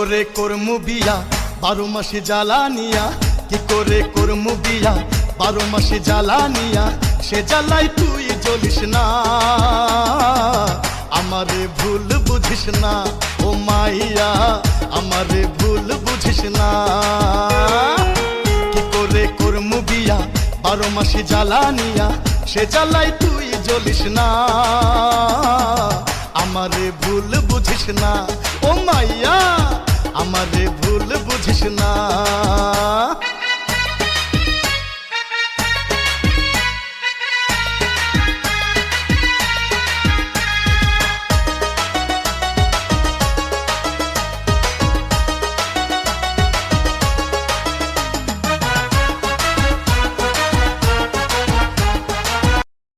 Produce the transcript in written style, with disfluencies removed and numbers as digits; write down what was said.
করে করমু বিয়া 12 মাসে জ্বালানিয়া, কি করে করমু বিয়া 12 মাসে জ্বালানিয়া, সে জ্বালাই তুই জ্বলিস না, আমারে ভুল বুঝিস না ও মাইয়া, আমারে ভুল বুঝিস না। কি করে করমু বিয়া 12 মাসে জ্বালানিয়া, সে জ্বালাই তুই জ্বলিস না, আমারে ভুল বুঝিস না ও মাইয়া, আমারে ভুল বুঝিস না।